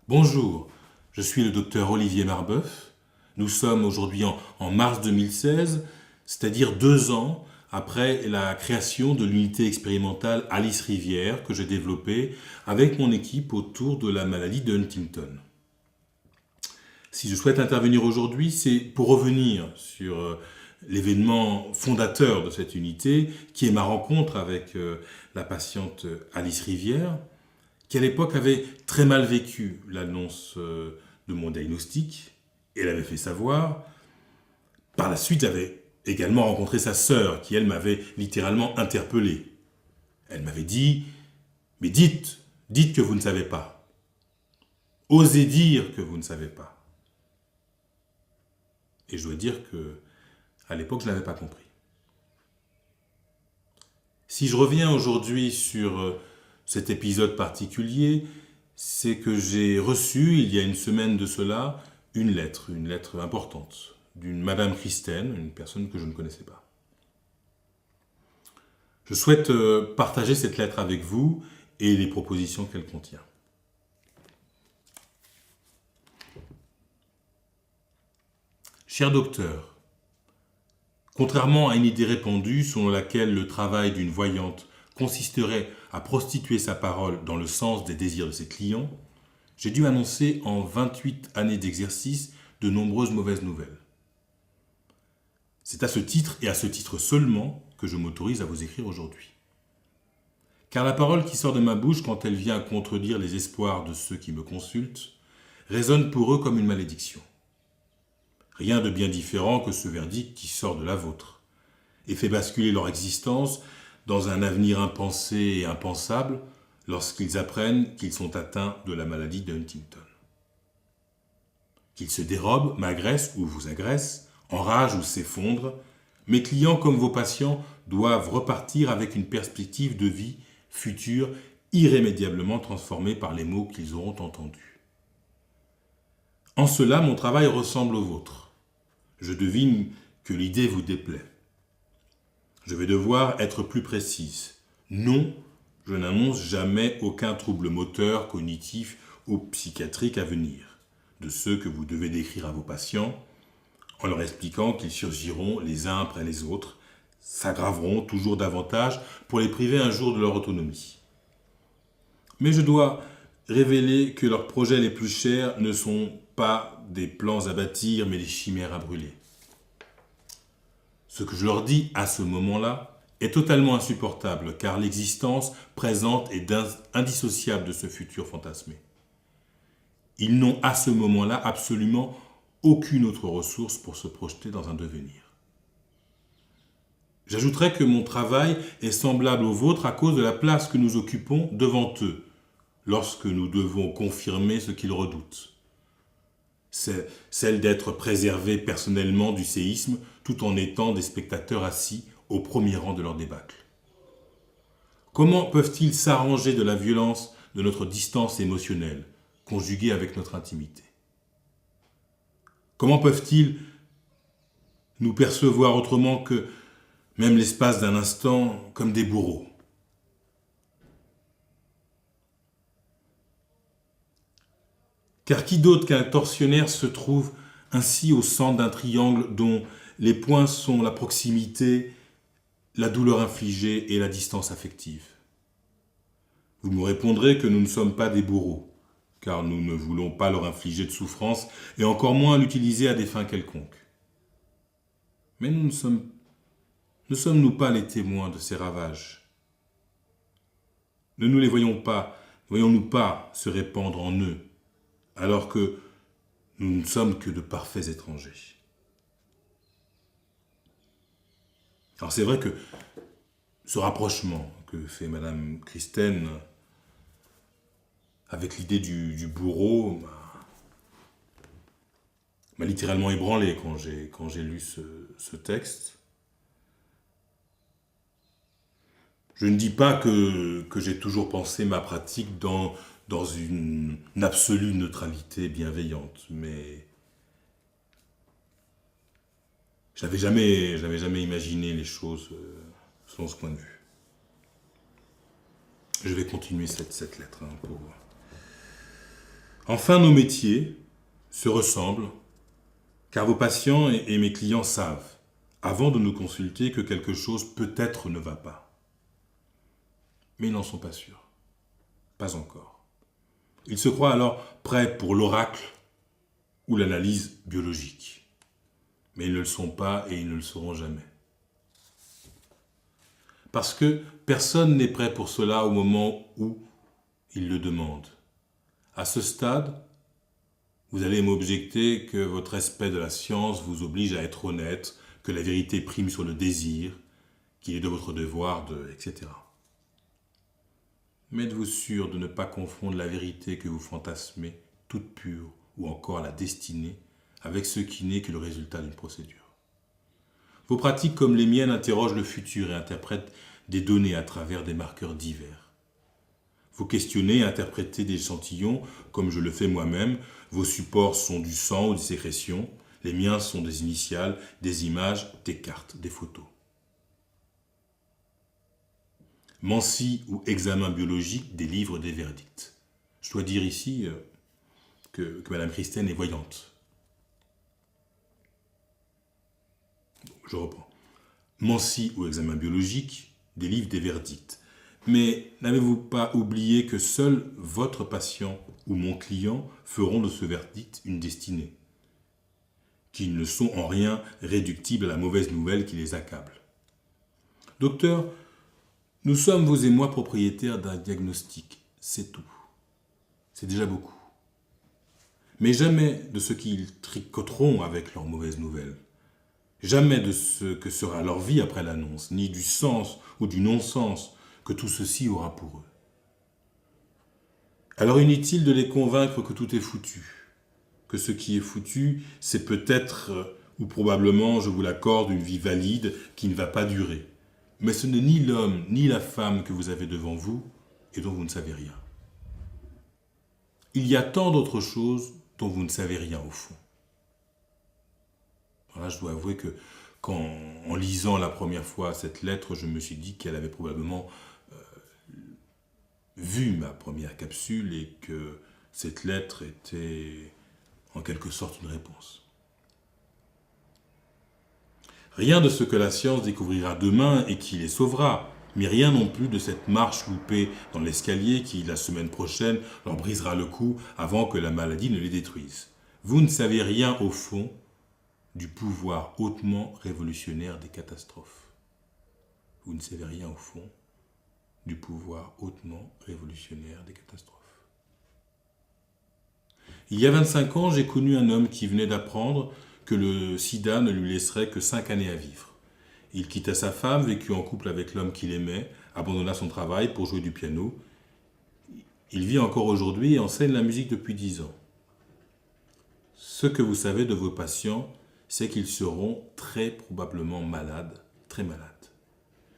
Bonjour, je suis le docteur Olivier Marbeuf. Nous sommes aujourd'hui en mars 2016, c'est-à-dire 2 ans après la création de l'unité expérimentale Alice Rivière que j'ai développée avec mon équipe autour de la maladie de Huntington. Si je souhaite intervenir aujourd'hui, c'est pour revenir sur l'événement fondateur de cette unité, qui est ma rencontre avec la patiente Alice Rivière, qui à l'époque avait très mal vécu l'annonce de mon diagnostic, et l'avait fait savoir. Par la suite, j'avais également rencontré sa sœur, qui elle m'avait littéralement interpellé. Elle m'avait dit, mais dites que vous ne savez pas. Osez dire que vous ne savez pas. Et je dois dire que, à l'époque, je ne l'avais pas compris. Si je reviens aujourd'hui sur cet épisode particulier, c'est que j'ai reçu, il y a une semaine de cela, une lettre importante, d'une Madame Christine, une personne que je ne connaissais pas. Je souhaite partager cette lettre avec vous et les propositions qu'elle contient. Cher docteur, contrairement à une idée répandue selon laquelle le travail d'une voyante consisterait à prostituer sa parole dans le sens des désirs de ses clients, j'ai dû annoncer en 28 années d'exercice de nombreuses mauvaises nouvelles. C'est à ce titre et à ce titre seulement que je m'autorise à vous écrire aujourd'hui. Car la parole qui sort de ma bouche quand elle vient contredire les espoirs de ceux qui me consultent résonne pour eux comme une malédiction. Rien de bien différent que ce verdict qui sort de la vôtre et fait basculer leur existence dans un avenir impensé et impensable lorsqu'ils apprennent qu'ils sont atteints de la maladie de Huntington. Qu'ils se dérobent, m'agressent ou vous agressent, enragent ou s'effondrent, mes clients comme vos patients doivent repartir avec une perspective de vie future irrémédiablement transformée par les mots qu'ils auront entendus. En cela, mon travail ressemble au vôtre. Je devine que l'idée vous déplaît. Je vais devoir être plus précise. Non, je n'annonce jamais aucun trouble moteur, cognitif ou psychiatrique à venir, de ceux que vous devez décrire à vos patients, en leur expliquant qu'ils surgiront les uns après les autres, s'aggraveront toujours davantage pour les priver un jour de leur autonomie. Mais je dois révéler que leurs projets les plus chers ne sont pas des plans à bâtir, mais des chimères à brûler. Ce que je leur dis à ce moment-là est totalement insupportable, car l'existence présente est indissociable de ce futur fantasmé. Ils n'ont à ce moment-là absolument aucune autre ressource pour se projeter dans un devenir. J'ajouterai que mon travail est semblable au vôtre à cause de la place que nous occupons devant eux, lorsque nous devons confirmer ce qu'ils redoutent. C'est celle d'être préservés personnellement du séisme tout en étant des spectateurs assis au premier rang de leur débâcle. Comment peuvent-ils s'arranger de la violence de notre distance émotionnelle, conjuguée avec notre intimité? Comment peuvent-ils nous percevoir autrement que, même l'espace d'un instant, comme des bourreaux? Car qui d'autre qu'un tortionnaire se trouve ainsi au centre d'un triangle dont les points sont la proximité, la douleur infligée et la distance affective? Vous me répondrez que nous ne sommes pas des bourreaux, car nous ne voulons pas leur infliger de souffrance et encore moins l'utiliser à des fins quelconques. Mais ne sommes-nous pas les témoins de ces ravages? Ne nous les voyons-nous pas se répandre en eux, alors que nous ne sommes que de parfaits étrangers? Alors c'est vrai que ce rapprochement que fait Madame Christine avec l'idée du bourreau m'a littéralement ébranlé quand j'ai lu ce texte. Je ne dis pas que j'ai toujours pensé ma pratique dans une absolue neutralité bienveillante, mais j'avais jamais imaginé les choses selon ce point de vue. Je vais continuer cette lettre pour Enfin, nos métiers se ressemblent, car vos patients et mes clients savent, avant de nous consulter, que quelque chose peut-être ne va pas. Mais ils n'en sont pas sûrs. Pas encore. Ils se croient alors prêts pour l'oracle ou l'analyse biologique. Mais ils ne le sont pas et ils ne le seront jamais. Parce que personne n'est prêt pour cela au moment où il le demande. À ce stade, vous allez m'objecter que votre respect de la science vous oblige à être honnête, que la vérité prime sur le désir, qu'il est de votre devoir de... etc. Mais êtes-vous sûr de ne pas confondre la vérité que vous fantasmez, toute pure, ou encore la destinée, avec ce qui n'est que le résultat d'une procédure? Vos pratiques comme les miennes interrogent le futur et interprètent des données à travers des marqueurs divers. Vous questionnez et interprétez des échantillons comme je le fais moi-même. Vos supports sont du sang ou des sécrétions. Les miens sont des initiales, des images, des cartes, des photos. Mancie ou examen biologique délivre des verdicts. Je dois dire ici que Madame Christiane est voyante. Je reprends. Mancie ou examen biologique délivre des verdicts. Mais n'avez-vous pas oublié que seul votre patient ou mon client feront de ce verdict une destinée, qu'ils ne sont en rien réductibles à la mauvaise nouvelle qui les accable? Docteur, nous sommes, vous et moi, propriétaires d'un diagnostic. C'est tout. C'est déjà beaucoup. Mais jamais de ce qu'ils tricoteront avec leurs mauvaises nouvelles. Jamais de ce que sera leur vie après l'annonce, ni du sens ou du non-sens que tout ceci aura pour eux. Alors inutile de les convaincre que tout est foutu, que ce qui est foutu, c'est peut-être, ou probablement, je vous l'accorde, une vie valide qui ne va pas durer. Mais ce n'est ni l'homme ni la femme que vous avez devant vous et dont vous ne savez rien. Il y a tant d'autres choses dont vous ne savez rien au fond. Voilà, je dois avouer que en lisant la première fois cette lettre, je me suis dit qu'elle avait probablement vu ma première capsule et que cette lettre était en quelque sorte une réponse. Rien de ce que la science découvrira demain et qui les sauvera, mais rien non plus de cette marche loupée dans l'escalier qui, la semaine prochaine, leur brisera le cou avant que la maladie ne les détruise. Vous ne savez rien au fond du pouvoir hautement révolutionnaire des catastrophes. Vous ne savez rien au fond du pouvoir hautement révolutionnaire des catastrophes. Il y a 25 ans, j'ai connu un homme qui venait d'apprendre que le sida ne lui laisserait que 5 années à vivre. Il quitta sa femme, vécut en couple avec l'homme qu'il aimait, abandonna son travail pour jouer du piano. Il vit encore aujourd'hui et enseigne la musique depuis 10 ans. Ce que vous savez de vos patients, c'est qu'ils seront très probablement malades, très malades.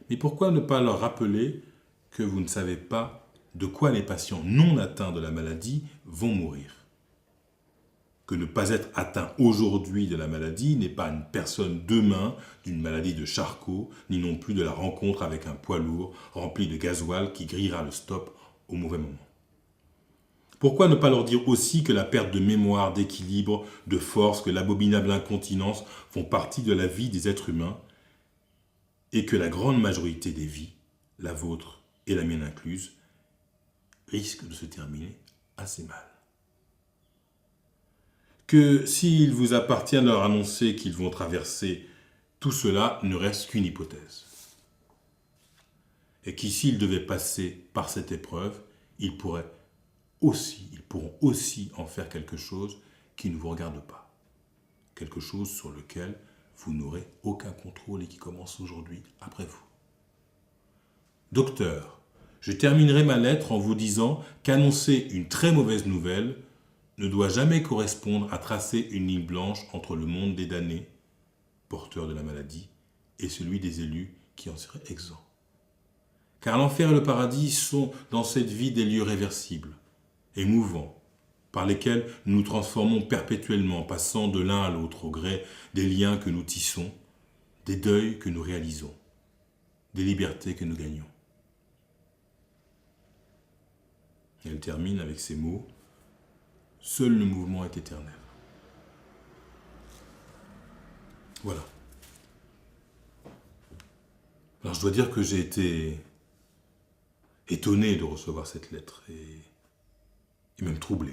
Mais pourquoi ne pas leur rappeler que vous ne savez pas de quoi les patients non atteints de la maladie vont mourir? Que ne pas être atteint aujourd'hui de la maladie n'est pas une personne demain d'une maladie de Charcot, ni non plus de la rencontre avec un poids lourd rempli de gasoil qui grillera le stop au mauvais moment. Pourquoi ne pas leur dire aussi que la perte de mémoire, d'équilibre, de force, que l'abominable incontinence font partie de la vie des êtres humains et que la grande majorité des vies, la vôtre et la mienne incluse, risquent de se terminer assez mal? Que s'il vous appartient de leur annoncer qu'ils vont traverser tout cela, ne reste qu'une hypothèse. Et qu'ici ils devaient passer par cette épreuve, ils pourront aussi en faire quelque chose qui ne vous regarde pas. Quelque chose sur lequel vous n'aurez aucun contrôle et qui commence aujourd'hui, après vous. Docteur, je terminerai ma lettre en vous disant qu'annoncer une très mauvaise nouvelle ne doit jamais correspondre à tracer une ligne blanche entre le monde des damnés, porteurs de la maladie, et celui des élus qui en seraient exempts. Car l'enfer et le paradis sont dans cette vie des lieux réversibles, émouvants, par lesquels nous nous transformons perpétuellement, passant de l'un à l'autre au gré des liens que nous tissons, des deuils que nous réalisons, des libertés que nous gagnons. Elle termine avec ces mots. Seul le mouvement est éternel. Voilà. Alors je dois dire que j'ai été étonné de recevoir cette lettre et même troublé.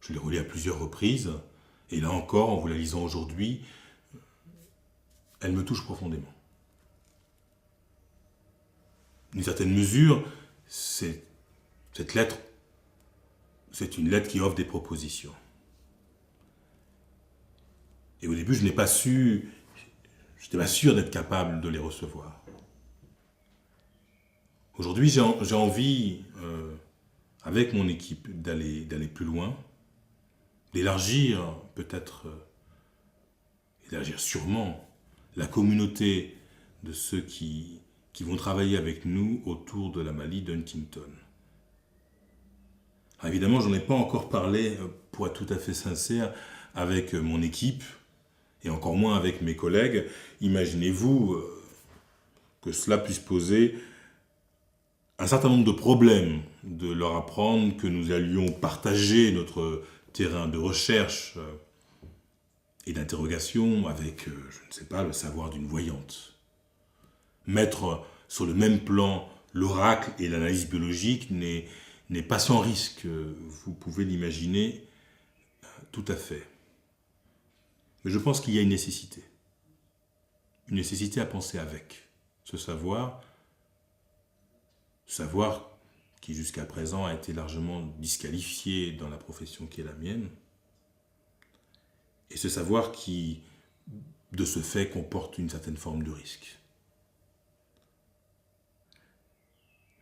Je l'ai relue à plusieurs reprises, et là encore, en vous la lisant aujourd'hui, elle me touche profondément. D'une certaine mesure, cette lettre, c'est une lettre qui offre des propositions. Et au début, je n'étais pas sûr d'être capable de les recevoir. Aujourd'hui, j'ai envie, avec mon équipe, d'aller plus loin, d'élargir peut-être, élargir sûrement la communauté de ceux qui vont travailler avec nous autour de la Mali d'Huntington. Alors évidemment, j'en ai pas encore parlé, pour être tout à fait sincère, avec mon équipe, et encore moins avec mes collègues. Imaginez-vous que cela puisse poser un certain nombre de problèmes, de leur apprendre que nous allions partager notre terrain de recherche et d'interrogation avec, je ne sais pas, le savoir d'une voyante. Mettre sur le même plan l'oracle et l'analyse biologique n'est pas sans risque, vous pouvez l'imaginer tout à fait. Mais je pense qu'il y a une nécessité à penser avec ce savoir qui jusqu'à présent a été largement disqualifié dans la profession qui est la mienne, et ce savoir qui, de ce fait, comporte une certaine forme de risque.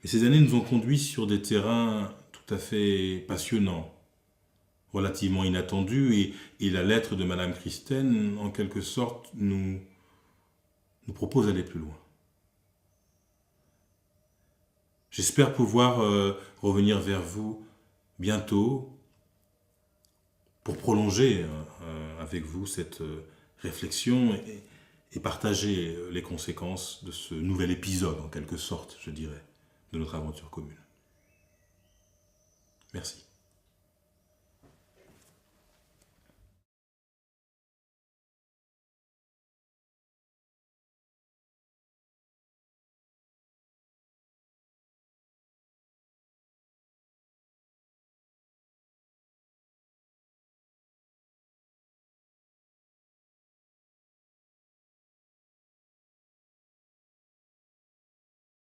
Mais ces années nous ont conduits sur des terrains tout à fait passionnants, relativement inattendus, et la lettre de Madame Christen, en quelque sorte, nous propose d'aller plus loin. J'espère pouvoir revenir vers vous bientôt pour prolonger avec vous cette réflexion et partager les conséquences de ce nouvel épisode, en quelque sorte, je dirais, de notre aventure commune. Merci.